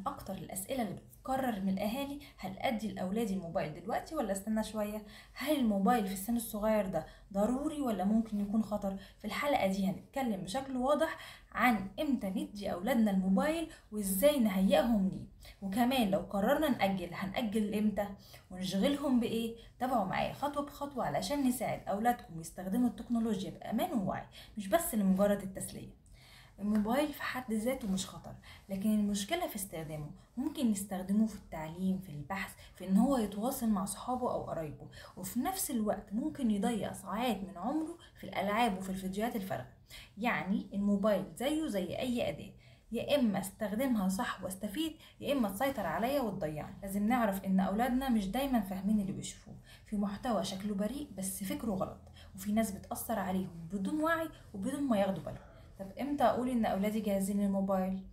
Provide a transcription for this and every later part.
اكتر الاسئله اللي بتتكرر من الاهالي: هل ادي لاولادي الموبايل دلوقتي ولا استنى شويه؟ هل الموبايل في السن الصغير ده ضروري ولا ممكن يكون خطر؟ في الحلقه دي هنتكلم بشكل واضح عن امتى ندي اولادنا الموبايل وازاي نهيئهم ليه، وكمان لو قررنا نأجل هنأجل امتى ونشغلهم بايه. تابعوا معايا خطوه بخطوه علشان نساعد اولادكم يستخدموا التكنولوجيا بامان ووعي، مش بس لمجرد التسليه. الموبايل في حد ذاته مش خطر، لكن المشكلة في استخدامه. ممكن نستخدمه في التعليم، في البحث، في ان هو يتواصل مع صحابه او قرايبه، وفي نفس الوقت ممكن يضيع ساعات من عمره في الالعاب وفي الفيديوهات الفارغة. يعني الموبايل زيه زي اي اداة، يا اما استخدمها صح واستفيد، يا اما تسيطر عليا وتضيعني. لازم نعرف ان اولادنا مش دايما فاهمين اللي بيشوفوه، في محتوى شكله بريء بس فكره غلط، وفي ناس بتأثر عليهم بدون وعي وبدون ما ياخدوا بالهم. طب امتى اقول ان اولادي جاهزين للموبايل؟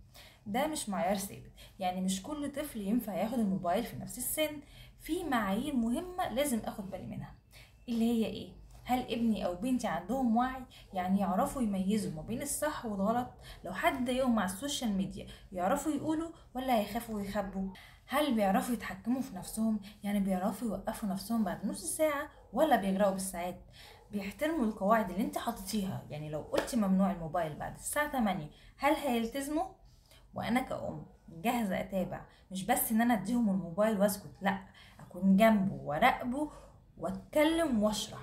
ده مش معيار ثابت، يعني مش كل طفل ينفع ياخد الموبايل في نفس السن. في معايير مهمة لازم اخد بالي منها. اللي هي ايه؟ هل ابني او بنتي عندهم وعي، يعني يعرفوا يميزوا ما بين الصح والغلط؟ لو حد ضايقهم مع السوشيال ميديا يعرفوا يقولوا ولا هيخافوا ويخبوا؟ هل بيعرفوا يتحكموا في نفسهم، يعني بيعرفوا يوقفوا نفسهم بعد نص ساعة ولا بيجروا بالساعات؟ بيحترموا القواعد اللي انت حاططيها، يعني لو قلتي ممنوع الموبايل بعد الساعة 8 هل هيلتزموا؟ وانا كأم جاهزة اتابع، مش بس ان انا اديهم الموبايل واسكت، لا، اكون جنبه وراقبه واتكلم واشرح.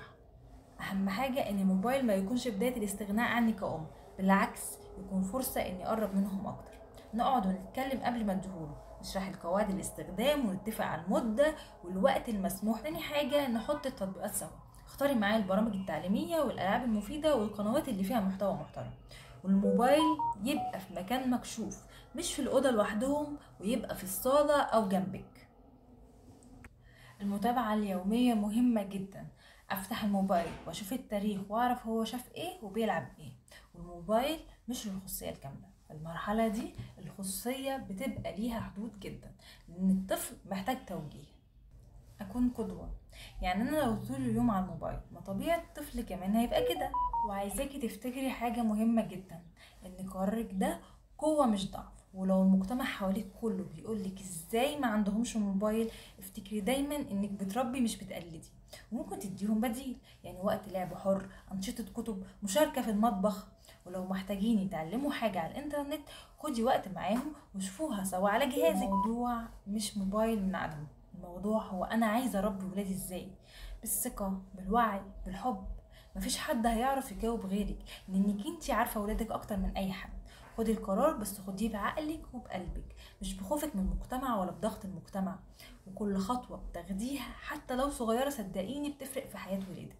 اهم حاجة ان الموبايل ما يكونش بداية الاستغناء عني كأم، بالعكس يكون فرصة اني اقرب منهم اكتر. نقعد ونتكلم قبل ما اديهوله، نشرح القواعد الاستخدام ونتفق على المدة والوقت المسموح. تاني حاجة نحط التطبيقات سوا، اختاري معايا البرامج التعليمية والالعاب المفيدة والقنوات اللي فيها محتوى محترم. والموبايل يبقى في مكان مكشوف، مش في الأوضة لوحدهم، ويبقى في الصالة أو جنبك. المتابعة اليومية مهمة جدا، افتح الموبايل واشوف التاريخ واعرف هو شاف ايه وبيلعب ايه. والموبايل مش الخصوصية الكاملة، في المرحلة دي الخصوصية بتبقى ليها حدود جدا، لان الطفل محتاج توجيه. اكون قدوة، يعني انا لو طول اليوم على الموبايل ما طبيعي الطفل كمان هيبقى كده. وعايزاكي تفتكري حاجة مهمة جدا، ان قرارك ده قوة مش ضعف. ولو المجتمع حواليك كله بيقولك ازاي ما عندهمش موبايل، افتكري دايما انك بتربي مش بتقلدي. وممكن تديهم بديل، يعني وقت لعب حر، انشطة كتب، مشاركة في المطبخ. ولو محتاجين يتعلموا حاجة على الانترنت، خدي وقت معاهم وشوفوها سوا على جهازك. الموضوع مش موبايل من عدمه، الموضوع هو انا عايزة اربي ولادي ازاي، بالثقة، بالوعي، بالحب. مفيش حد هيعرف يجاوب غيرك، لانك انتي عارفة ولادك اكتر من اي حد. خدي القرار بس خديه بعقلك وبقلبك، مش بخوفك من المجتمع ولا بضغط المجتمع. وكل خطوة بتاخديها حتى لو صغيرة صدقيني بتفرق في حياة ولادك.